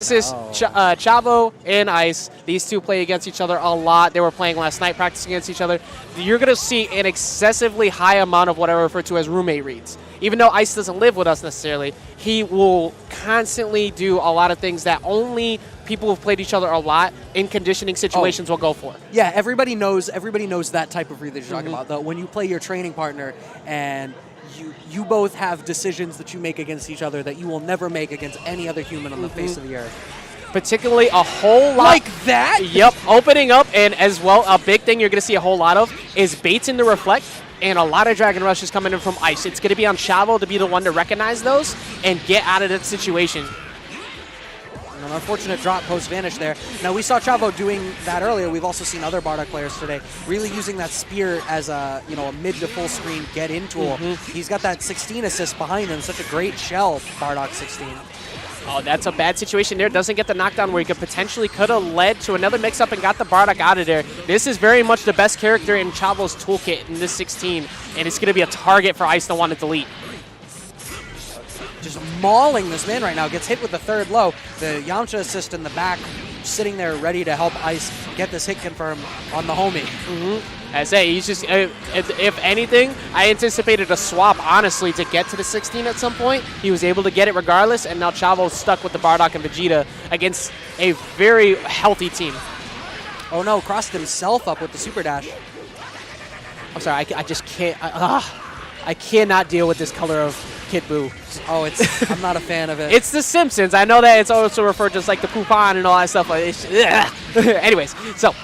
This is Chavo and Ice. These two play against each other a lot. They were playing last night, practicing against each other. You're going to see an excessively high amount of what I refer to as roommate reads. Even though Ice doesn't live with us necessarily, he will constantly do a lot of things that only people who've played each other a lot in conditioning situations will go for. Yeah, everybody knows that type of read that you're talking about. Though when you play your training partner and you both have decisions that you make against each other that you will never make against any other human on the face of the earth. Particularly a whole lot. Like that? Yep, opening up, and as well, a big thing you're going to see a whole lot of is baits into reflect, and a lot of Dragon Rushes coming in from Ice. It's going to be on Chavo to be the one to recognize those and get out of that situation. An unfortunate drop post-vanish there. Now, we saw Chavo doing that earlier. We've also seen other Bardock players today really using that spear as a, a mid to full screen get-in tool. He's got that 16 assist behind him. Such a great shell, Bardock 16. Oh, that's a bad situation there. Doesn't get the knockdown where he could have led to another mix-up and got the Bardock out of there. This is very much the best character in Chavo's toolkit in this 16, and it's going to be a target for Ice to want to delete. Just mauling this man right now. Gets hit with the third low. The Yamcha assist in the back, sitting there ready to help Ice get this hit confirmed on the homie. I say, he's just, if anything, I anticipated a swap, honestly, to get to the 16 at some point. He was able to get it regardless, and now Chavo's stuck with the Bardock and Vegeta against a very healthy team. Oh no, crossed himself up with the super dash. I'm sorry, I just can't, I cannot deal with this color of Kid Buu. Oh, I'm not a fan of it. It's The Simpsons. I know that it's also referred to as like the Poupon and all that stuff. But it's, anyways, so,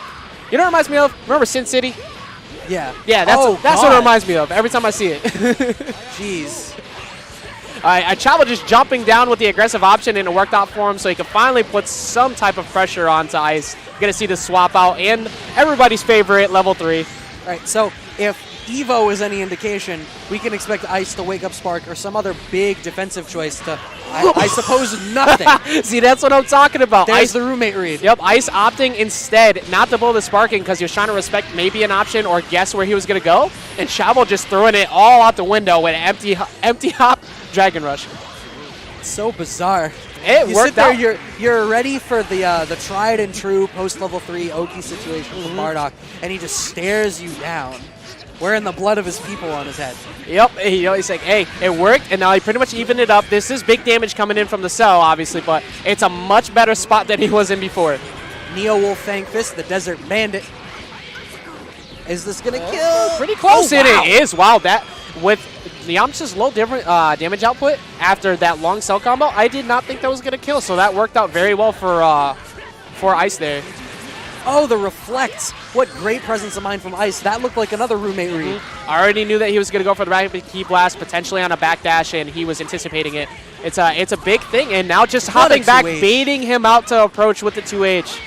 you know what it reminds me of? Remember Sin City? Yeah. Yeah, that's what it reminds me of every time I see it. Jeez. All right, Chavo just jumping down with the aggressive option, and it worked out for him, so he can finally put some type of pressure onto Ice. You're going to see the swap out, and everybody's favorite, level 3. All right, so if Evo is any indication, we can expect Ice to wake up Spark or some other big defensive choice to, I suppose, nothing. See, that's what I'm talking about. There's Ice, the roommate read. Yep, Ice opting instead not to blow the Sparking because he was trying to respect maybe an option or guess where he was going to go, and Chavo just throwing it all out the window with an empty hop Dragon Rush. It's so bizarre. It worked out. You're ready for the tried and true post level 3 Oki situation from Bardock, and he just stares you down, wearing the blood of his people on his head. Yep, he's like, hey, it worked, and now he pretty much evened it up. This is big damage coming in from the cell, obviously, but it's a much better spot than he was in before. Neo Wolf Fang Fist, the Desert Bandit. Is this going to kill? Pretty close, oh, wow. It is. Wow, that with Yamcha's low damage output after that long cell combo, I did not think that was going to kill, so that worked out very well for Ice there. Oh, the reflects. What great presence of mind from Ice. That looked like another roommate read. I already knew that he was going to go for the rapid key blast, potentially on a backdash, and he was anticipating it. It's a big thing, and now just hopping back, baiting him out to approach with the 2H.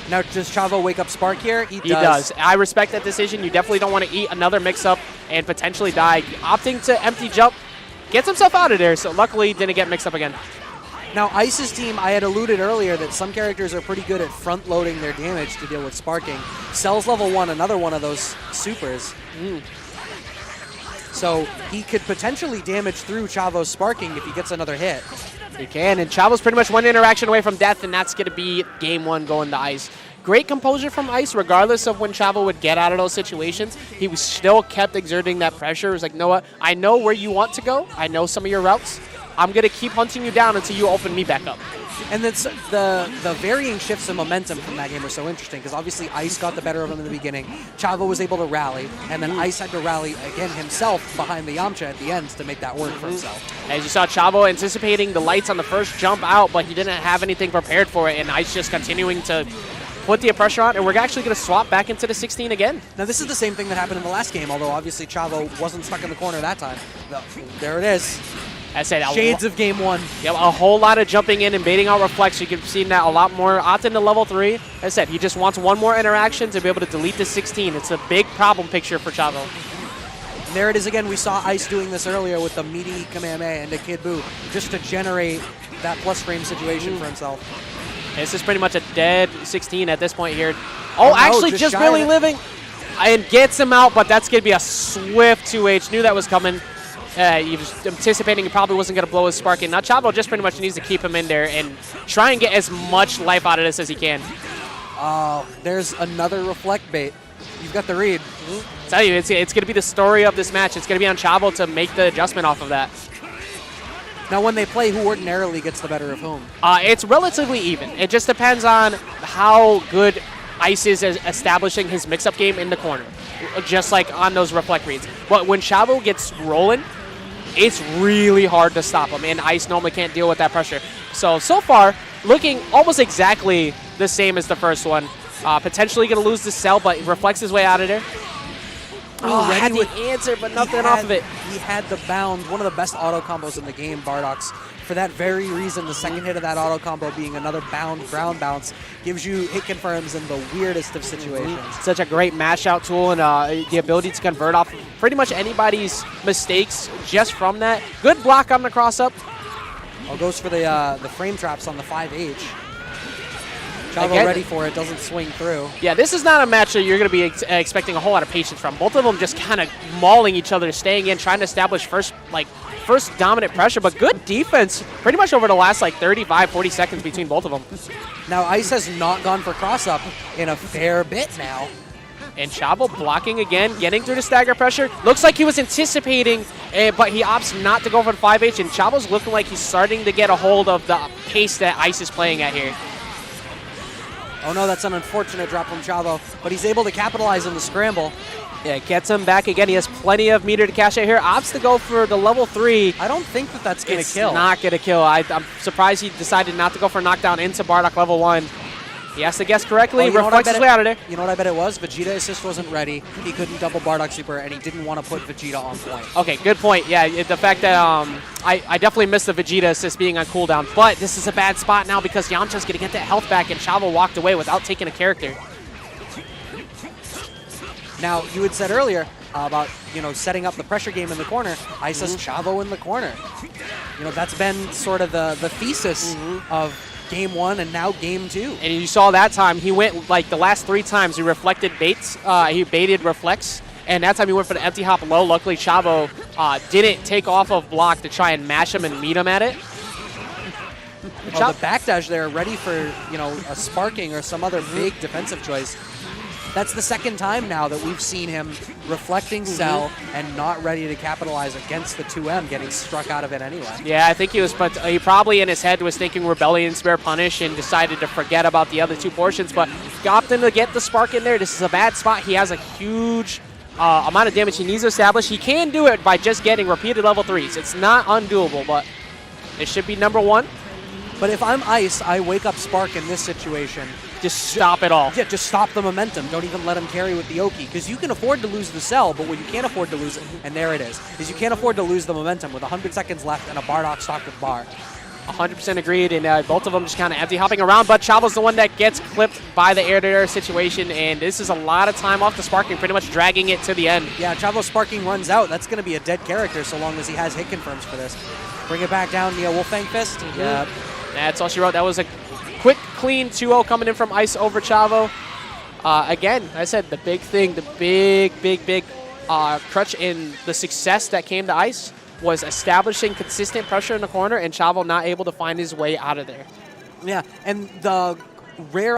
Now, does Chavo wake up Spark here? He does. I respect that decision. You definitely don't want to eat another mix-up and potentially die. Opting to empty jump gets himself out of there, so luckily didn't get mixed up again. Now, Ice's team, I had alluded earlier that some characters are pretty good at front-loading their damage to deal with sparking. Cell's level 1, another one of those supers. So he could potentially damage through Chavo's sparking if he gets another hit. He can, and Chavo's pretty much one interaction away from death, and that's going to be game 1 going to Ice. Great composure from Ice, regardless of when Chavo would get out of those situations. He was still kept exerting that pressure. It was like, you know what? I know where you want to go. I know some of your routes. I'm going to keep hunting you down until you open me back up. And that's the varying shifts in momentum from that game are so interesting because obviously Ice got the better of him in the beginning. Chavo was able to rally, and then Ice had to rally again himself behind the Yamcha at the end to make that work for himself. As you saw, Chavo anticipating the lights on the first jump out, but he didn't have anything prepared for it, and Ice just continuing to put the pressure on, and we're actually going to swap back into the 16 again. Now, this is the same thing that happened in the last game, although obviously Chavo wasn't stuck in the corner that time. There it is. I said shades of game 1. Yep, a whole lot of jumping in and baiting out reflex. You can see that a lot more. Opting to level 3. As I said, he just wants one more interaction to be able to delete the 16. It's a big problem picture for Chavo. And there it is again. We saw Ice doing this earlier with the meaty Kamehameha into Kid Buu just to generate that plus frame situation for himself. This is pretty much a dead 16 at this point here. Oh, actually, just barely living. And gets him out, but that's going to be a swift 2H. Knew that was coming. he was anticipating he probably wasn't going to blow his spark in. Now Chavo just pretty much needs to keep him in there and try and get as much life out of this as he can. There's another reflect bait. You've got the read. I tell you, it's going to be the story of this match. It's going to be on Chavo to make the adjustment off of that. Now, when they play, who ordinarily gets the better of whom? It's relatively even. It just depends on how good Ice is establishing his mix-up game in the corner, just like on those reflect reads. But when Chavo gets rolling, it's really hard to stop him, and Ice normally can't deal with that pressure. So far, looking almost exactly the same as the first one. Potentially going to lose the cell, but reflects his way out of there. Had the answer, but nothing off of it. He had the bound, one of the best auto combos in the game, Bardock's. For that very reason, the second hit of that auto combo being another bound ground bounce gives you hit confirms in the weirdest of situations. Such a great mash out tool, and the ability to convert off pretty much anybody's mistakes just from that. Good block on the cross up. Goes for the frame traps on the 5H. Chavo ready for it, doesn't swing through. Yeah, this is not a match that you're going to be expecting a whole lot of patience from. Both of them just kind of mauling each other, staying in, trying to establish first dominant pressure, but good defense pretty much over the last 35, 40 seconds between both of them. Now Ice has not gone for cross-up in a fair bit now. And Chavo blocking again, getting through the stagger pressure. Looks like he was anticipating, but he opts not to go for the 5H, and Chavo's looking like he's starting to get a hold of the pace that Ice is playing at here. Oh no, that's an unfortunate drop from Chavo, but he's able to capitalize on the scramble. Yeah, gets him back again. He has plenty of meter to cash out here. Opts to go for the level 3. I don't think that's going to kill. It's not going to kill. I'm surprised he decided not to go for a knockdown into Bardock level 1. He has to guess correctly. Reflects his way out of there. You know what I bet it was? Vegeta assist wasn't ready. He couldn't double Bardock super, and he didn't want to put Vegeta on point. Okay, good point. Yeah, the fact that I definitely missed the Vegeta assist being on cooldown, but this is a bad spot now because Yamcha's going to get that health back, and Chavo walked away without taking a character. Now, you had said earlier about setting up the pressure game in the corner. Ice has Chavo in the corner. That's been sort of the thesis of Game 1 and now Game 2. And you saw that time, he went the last 3 times he reflected baits, he baited reflex, and that time he went for the empty hop low. Luckily Chavo didn't take off of block to try and mash him and meet him at it. The backdash there, ready for a sparking or some other big defensive choice. That's the second time now that we've seen him reflecting cell and not ready to capitalize against the 2M, getting struck out of it anyway. Yeah, I think he probably in his head was thinking Rebellion, Spare Punish, and decided to forget about the other 2 portions, but got them to get the spark in there. This is a bad spot. He has a huge amount of damage he needs to establish. He can do it by just getting repeated level 3s. It's not undoable, but it should be number 1. But if I'm Ice, I wake up Spark in this situation. Just stop it all. Yeah, just stop the momentum. Don't even let him carry with the Oki. Because you can afford to lose the cell, but what you can't afford to lose, and there it is you can't afford to lose the momentum with 100 seconds left and a Bardock stocked with bar. 100% agreed, and both of them just kind of empty hopping around, but Chavo's the one that gets clipped by the air-to-air situation, and this is a lot of time off the sparking, pretty much dragging it to the end. Yeah, Chavo's sparking runs out. That's going to be a dead character so long as he has hit confirms for this. Bring it back down, Wolfang Fist. Yeah. That's all she wrote. That was a quick, clean 2-0 coming in from Ice over Chavo. Again, I said the big thing, the big crutch in the success that came to Ice was establishing consistent pressure in the corner and Chavo not able to find his way out of there. Yeah, and the rare